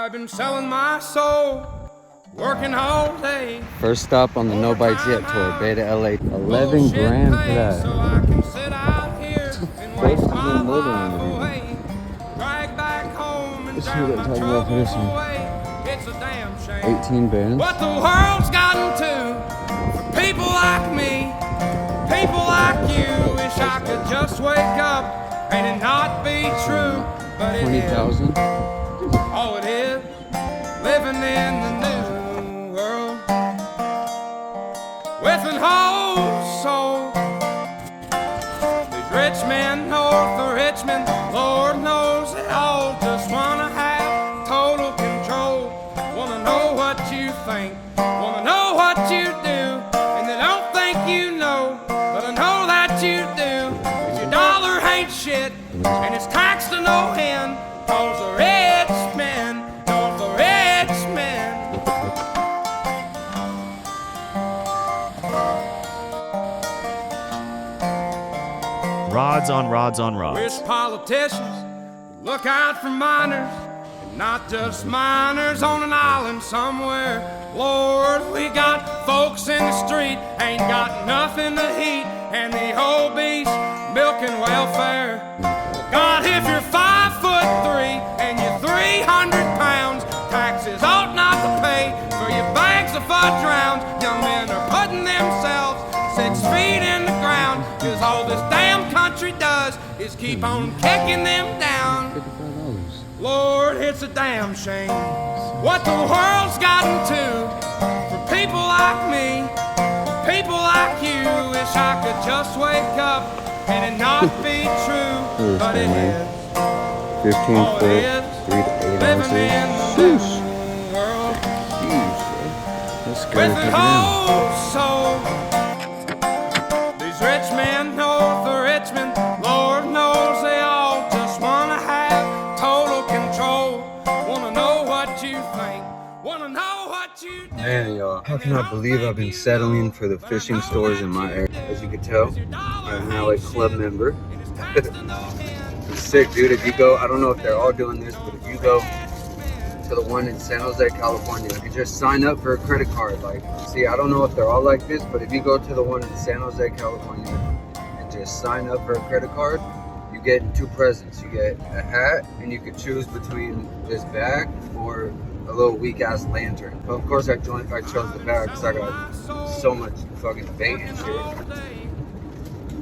I've been selling my soul, working all day. First stop on the No Bites Yet tour, Beta LA. 11 grand for that. So I can sit out here and waste my life away. Drag back home and Let's see drown what my they're talking about for this troubles one. away. It's a damn shame 18 bands. what the world's gotten to for people like me, people like you. Wish I could just wake up and it not be true, but it is. 20,000. Oh, it is living in the new world with an whole soul. These rich men north of Richmond, Lord knows they all just wanna have total control. Wanna know what you think, wanna know what you do, and they don't think you know, but I know that you do. 'Cause your dollar ain't shit, and it's taxed to no end. 'Cause the rich men, 'cause the rich men. Rods on rods on rods. Wish politicians would look out for miners, and not just miners on an island somewhere. Lord, we got folks in the street, ain't got nothing to eat, and the whole beast milking welfare. God, if you're 5'3" and you're 300 pounds, taxes ought not to pay for your bags of fudge rounds. Young men are putting themselves 6 feet in the ground, 'cause all this damn country does is keep on kicking them down. $55. Lord, it's a damn shame what the world's gotten to for people like me, people like you. Wish I could just wake up and it not be true, but it is. 15 Oh, foot, it is 3 to 8 living in ounces. the Sheesh. new world Jeez, that's with scary. an Check it out. whole soul. These rich men north of Richmond, Lord knows they all just wanna have total control. Wanna know what you think, wanna know what you do. Man, y'all, how can I believe I've been settling for the fishing stores in my area? As you can tell, I'm now a club member. It's sick, dude. If you go, I don't know if they're all doing this, but if you go to the one in San Jose, California, you can just sign up for a credit card. Like, see, I don't know if they're all like this, but if you go to the one in San Jose, California, and just sign up for a credit card, you get 2 presents. You get a hat, and you can choose between this bag or a little weak ass lantern. But of course, I chose the bag because I got so much fucking bait and shit.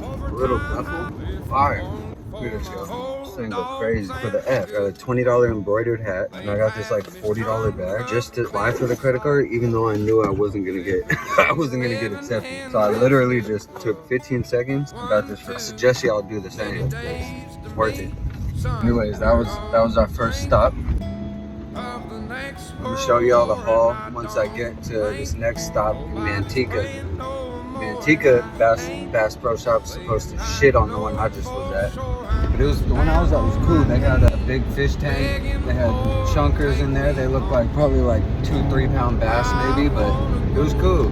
A little duffel, fire. Look at this, yo. This thing go crazy. For the F, I got a $20 embroidered hat, and I got this like $40 bag just to apply for the credit card, even though I knew I wasn't gonna get accepted. So I literally just took 15 seconds and got this. I suggest y'all do the same. It's worth it. Anyways, that was our first stop. I'm gonna show y'all the haul once I get to this next stop in Manteca. Manteca Bass Pro Shop's supposed to shit on the one I just was at. But it was the one I was at was cool. They had a big fish tank. They had chunkers in there. They looked like probably like 2-3 pound bass maybe, but it was cool.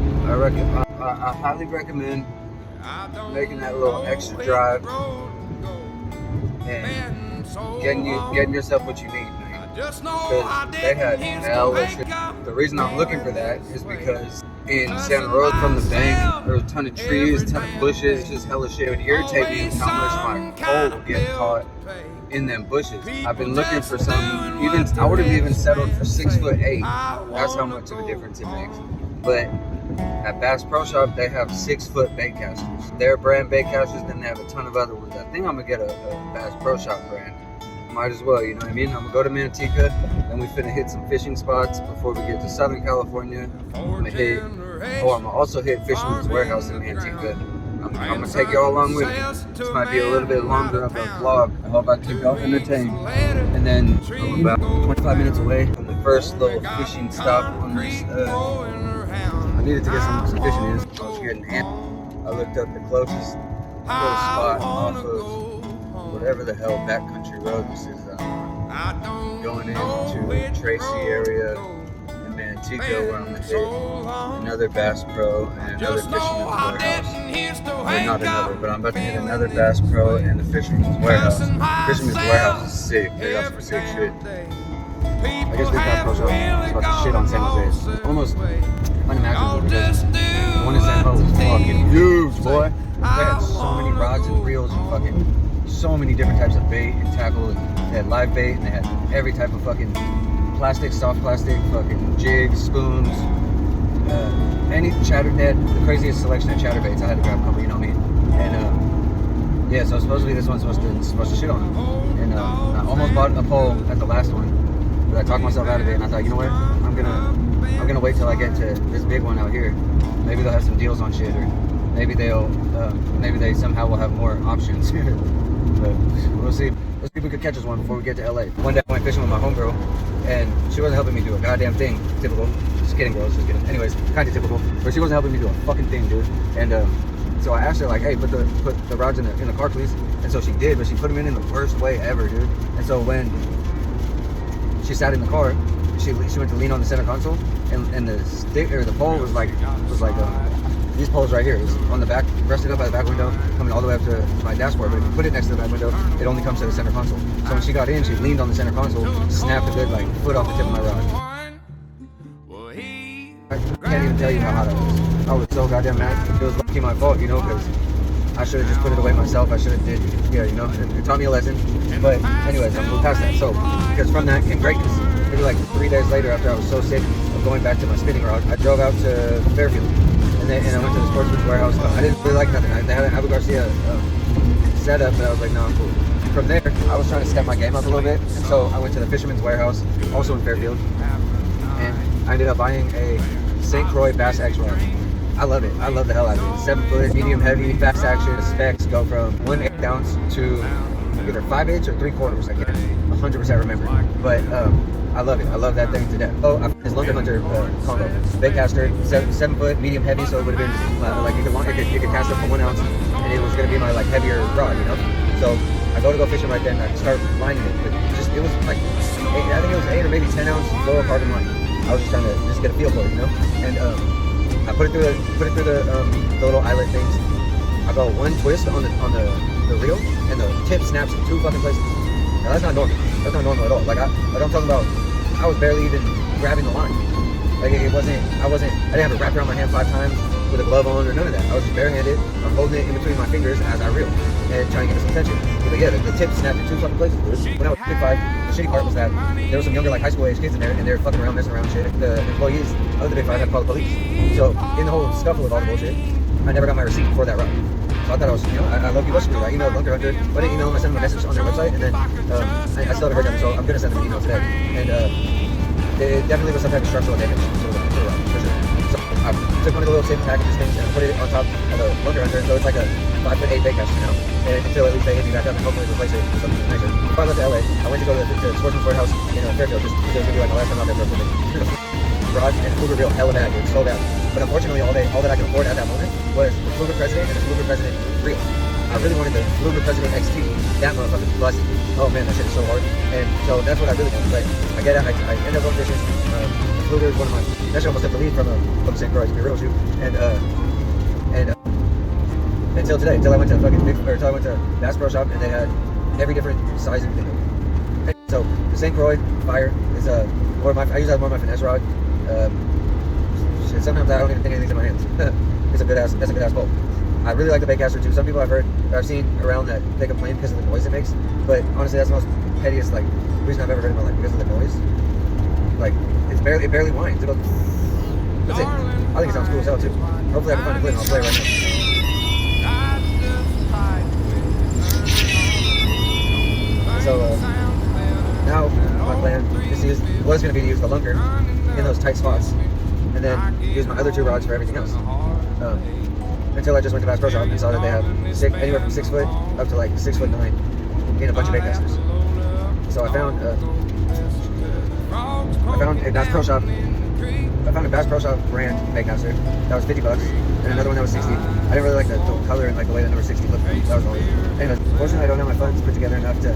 I highly recommend making that little extra drive and getting yourself what you need. Because they had hella shit. The reason I'm looking for that is because in Santa Rosa from the bank, there was a ton of trees, a ton of bushes, just hella shit. It would irritate me how much my pole would get caught in them bushes. I've been looking for some, I would have even settled for 6'8". That's how much of a difference it makes. But at Bass Pro Shop, they have 6-foot bait casters. Their brand bait casters, then they have a ton of other ones. I think I'm gonna get a Bass Pro Shop brand. Might as well, you know what I mean? I'm gonna go to Manteca, then we finna hit some fishing spots before we get to Southern California. I'm gonna also hit Fisherman's Warehouse in Manteca. I'm gonna take y'all along with me. This might be a little bit longer of a vlog. I hope I keep y'all entertained. And then I'm about 25 minutes away from the first little fishing stop on this. I needed to get some fishing in. I was getting amped. I looked up the closest little spot off of whatever the hell backcountry road this is, going into Tracy area in Manteca, where I'm gonna hit another Bass Pro and another Fisherman's Warehouse. Or not another, but I'm about to hit another Bass Pro and the Fisherman's Warehouse. Fisherman's Warehouse is sick. They got some sick shit. I guess we got Pro Shop is about to shit on San Jose. It's almost unimaginable because the one in San Jose was fucking huge, boy. They had so many rods and reels and fucking so many different types of bait and tackle. And they had live bait and they had every type of fucking plastic, soft plastic, fucking jigs, spoons, any chatter. They had the craziest selection of chatterbaits. I had to grab a couple, you know what I mean? And yeah, so supposedly this one's supposed to shit on them. And I almost bought a pole at the last one, but I talked myself out of it, and I thought, you know what? I'm gonna wait till I get to this big one out here. Maybe they'll have some deals on shit, or maybe maybe they somehow will have more options. But we'll see. Let's see if we could catch us one before we get to LA. One day I went fishing with my homegirl, and she wasn't helping me do a goddamn thing. Typical. Just kidding, girls. Just kidding. Anyways, kind of typical. But she wasn't helping me do a fucking thing, dude. And so I asked her, like, hey, put the rods in the car, please. And so she did, but she put them in the worst way ever, dude. And so when she sat in the car, she went to lean on the center console, and the stick or the pole was like these poles right here. It was on the back, rested up by the back window, coming all the way up to my dashboard. But if you put it next to the back window, it only comes to the center console. So when she got in, she leaned on the center console, snapped a good like foot off the tip of my rod. I can't even tell you how hot I was. I was so goddamn mad. It was lucky my fault, you know, because I should have just put it away myself. I should have did, yeah, you know, it taught me a lesson. But anyways, I'm moving past that. So, because from that came greatness. Maybe like 3 days later, after I was so sick of going back to my spinning rod, I drove out to Fairfield. And I went to the Sportsman's Warehouse. I didn't really like nothing. They had an Abu Garcia setup, but I was like, no, I'm cool. From there, I was trying to step my game up a little bit. And so I went to the Fisherman's Warehouse, also in Fairfield. And I ended up buying a St. Croix Bass X rod. I love it. I love the hell out of it. 7 foot, medium heavy, fast action. The specs go from 1/8 ounce to either 5/8 or 3/4. I can't 100% remember. But I love it. I love that thing to death. Oh, his Lunker Hunter combo. Bait caster, 7 foot, medium heavy, so it would have been like you could cast it for 1 ounce, and it was gonna be my like heavier rod, you know. So I go fishing right then. And I start lining it, but it was like I think it was 8 or maybe 10 ounce fluorocarbon line. I was just trying to just get a feel for it, you know. And I put it through the little eyelet things. I go one twist on the reel, and the tip snaps in 2 fucking places. Now that's not normal. That's not normal at all. Like I'm talking about, I was barely even grabbing the line. Like I didn't have it wrapped around my hand 5 times with a glove on or none of that. I was just barehanded. I'm holding it in between my fingers as I reel and trying to get some tension. But yeah, the tip snapped in 2 fucking places. When I was 5, the shitty part was that there were some younger like high school age kids in there, and they were fucking around, messing around and shit. The employees of the Big 5 had to call the police. So in the whole scuffle with all the bullshit, I never got my receipt for that rod. So I thought I was, you know, I love you, Western. I emailed Lunker Hunter, but I didn't email them. I sent them a message on their website, and then I still haven't heard them, so I'm gonna send them an email today. And it definitely was some type of structural damage to the rod, for sure. So I took one of the little safety packages things and put it on top of the Lunker Hunter, so it's like a 5'8" bait caster now. And until at least they hit me back up and hopefully replace it with something nicer. Before I left to LA, I went to go to the Sportsman's Warehouse in Fairfield, just because it was gonna be like my last time out there for a little bit. Rod and Fluger reel, hella bad, dude, sold out. But unfortunately, all that I could afford at that moment was the Fluger President and the Fluger President reel. I really wanted the Fluger President XT. That motherfucker busted. Oh man, that shit is so hard. And so that's what I really wanted. But I get it. I end up going fishing. The Fluger is one of my. That shit almost took the lead from St. Croix, to be real with you. And until today, until I went to Bass Pro Shop, and they had every different size and thing. And so the St. Croix Fire is I use that as one of my finesse rod. Sometimes I don't even think anything's in my hands. That's a good ass bolt. I really like the bait caster too. Some people I've seen around that they complain because of the noise it makes. But honestly, that's the most pettiest reason I've ever heard in my life, because of the noise. Like it barely whines. It goes. That's it. I think it sounds cool as hell too. Hopefully I can find a clip and I'll play it right now. So now my plan was going to be to use the Lunker in those tight spots, and then use my other 2 rods for everything else. Until I just went to Bass Pro Shop and saw that they have anywhere from 6 foot up to like 6'9" in a bunch of bait casters. So I found a Bass Pro Shop. I found a Bass Pro Shop brand bait caster that was $50, and another one that was 60. I didn't really like the color and like the way that number 60 looked. That was all. Anyways, fortunately I don't have my funds put together enough to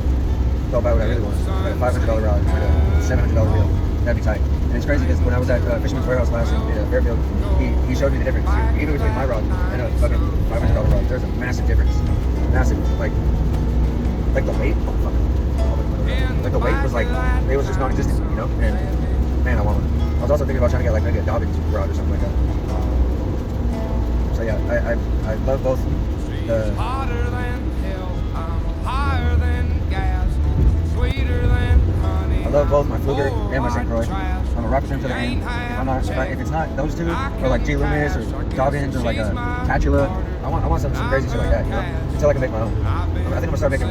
go buy what I really want. Like a $500 rod, like a $700 reel. That'd be tight. And it's crazy because when I was at Fisherman's Warehouse last in Fairfield, he showed me the difference. Even between my rod and a fucking $500 rod, there's a massive difference. Massive. Like the weight. Oh, fuck. like the weight was just non-existent, you know. And man, I want one. I was also thinking about trying to get like maybe a Dobbins rod or something like that. So yeah, I love both. Hotter than hell, I'm higher than gas, sweeter than honey. I love both my Fluger and my St. Croix. I'm a rocket to the end. If it's not those two, or like G Loomis or Dobbins or like a Tatula, I want some crazy shit like that, you know? Until I can make my own. I think I'm gonna start making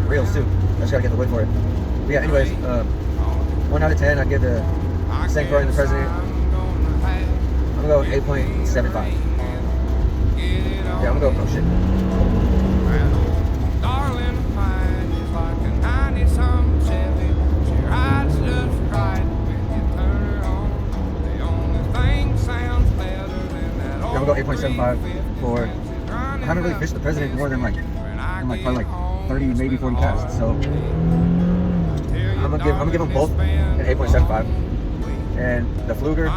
reels too. I just gotta get the wood for it. But yeah, anyways, 1 out of 10, I'd give the St. Croix and the President. I'm gonna go 8.75. Yeah, I'm gonna go, oh shit. Darling of mine is like a 90-some Chevy. She rides just right when you turn her on. The only thing sounds better than that old. Yeah, I'm gonna go 8.75 for. I haven't really fished the President more than like probably 30, maybe 40 casts. So I'm gonna give them both an 8.75. And the Fluger,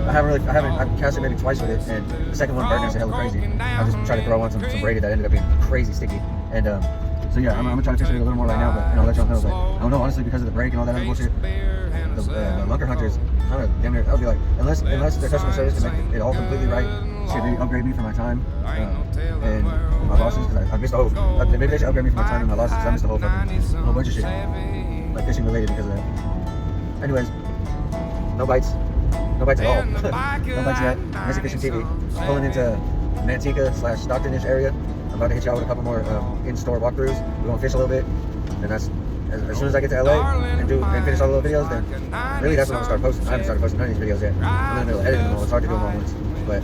I've cast it maybe twice with it, and the second one burned us hella crazy. I just tried to throw on some braided that ended up being crazy sticky. And so yeah, I'm gonna try to fish it a little more right now, but I'll let y'all know. But I don't know, honestly, because of the break and all that other bullshit, the Lunker Hunters kind of damn near. I would be like, unless their customer service can make it all completely right, should they upgrade me for my time and my losses? Because I missed the whole. Maybe they should upgrade me for my time and my losses, because I missed a whole bunch of shit, like fishing related, because of that. Anyways, no bites. No bites at all. No bites yet. Missing Fishing TV. Pulling into Manteca/Stockton-ish area. I'm about to hit y'all with a couple more in-store walkthroughs. We're gonna fish a little bit, and that's as soon as I get to LA and finish all the little videos. Then really that's when I'm gonna start posting. I haven't started posting none of these videos yet. I'm in the middle of editing them all. It's hard to do them all at once. But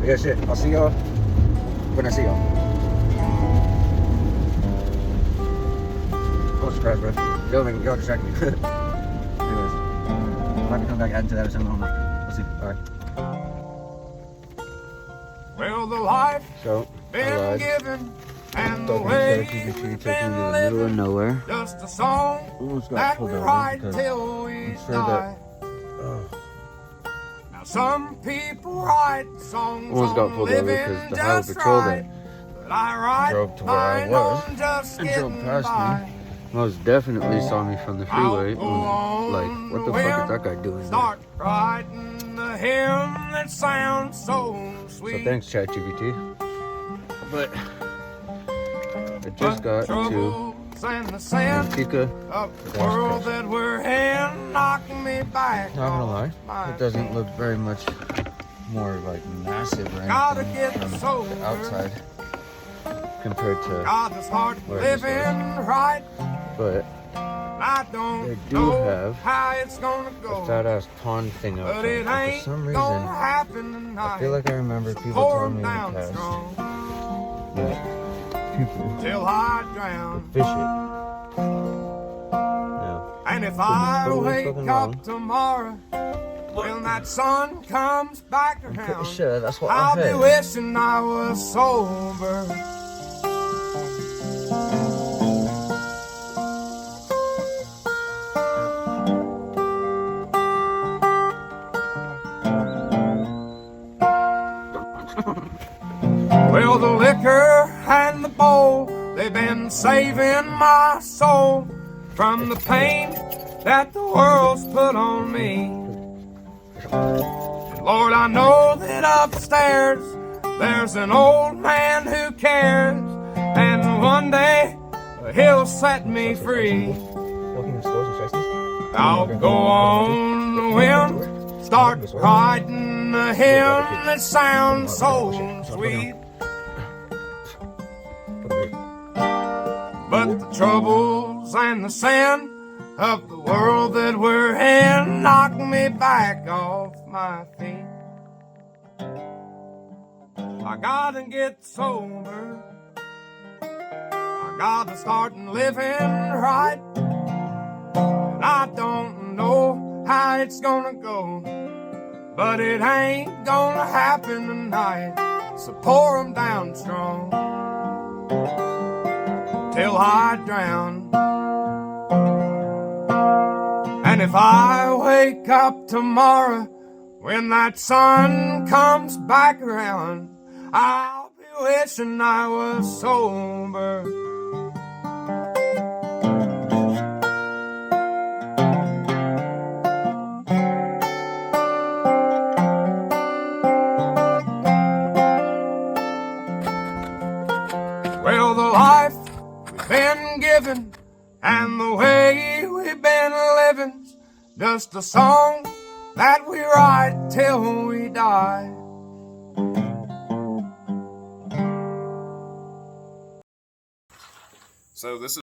yeah, shit. I'll see y'all when I see y'all. Oh, surprise, bro. Y'all distract me. Anyways, I might be coming back adding to that or something. I don't know. We'll see. All right. Well, the life So, been given and the way taking me to the middle of nowhere. just a song Almost got that pulled we over write because till we I'm sure die. Now some people write songs Almost got on pulled over living because the highway just patrol right, but I write drove to where I mine was on just and drove getting past by. me. Most definitely saw me from the freeway. And was like, what the fuck is that guy doing there? Start writing the hymn that sounds so sweet. So thanks, ChatGPT. But I just got to and the sand Manteca. of the world that we're in knocking me back. Not gonna lie, it doesn't look very much more like massive or Gotta anything get from sober. the outside compared to God to start where this living right. but I don't they do know have how it's gonna a go, fat ass pond thing out but front. it And ain't for some gonna reason, happen tonight. I feel like I remember people Pour telling me 'em in the down past strong that people till I drown. fish it. Now, And if could be I totally wake fucking up wrong. tomorrow when that sun comes back I'm pretty around, sure that's what I'll I be heard. wishing I was sober. Well, the liquor and the bowl, they've been saving my soul from the pain that the world's put on me. And Lord, I know that upstairs there's an old man who cares, and one day he'll set me free. I'll go on the wind, start writing a hymn that sounds so sweet. But the troubles and the sin of the world that we're in knock me back off my feet. I gotta get sober. I gotta start living right. And I don't know how it's gonna go, but it ain't gonna happen tonight. So pour 'em down strong till I drown. And if I wake up tomorrow when that sun comes back around, I'll be wishing I was sober. life we've been given and the way we've been living's just a song that we write till we die. So this is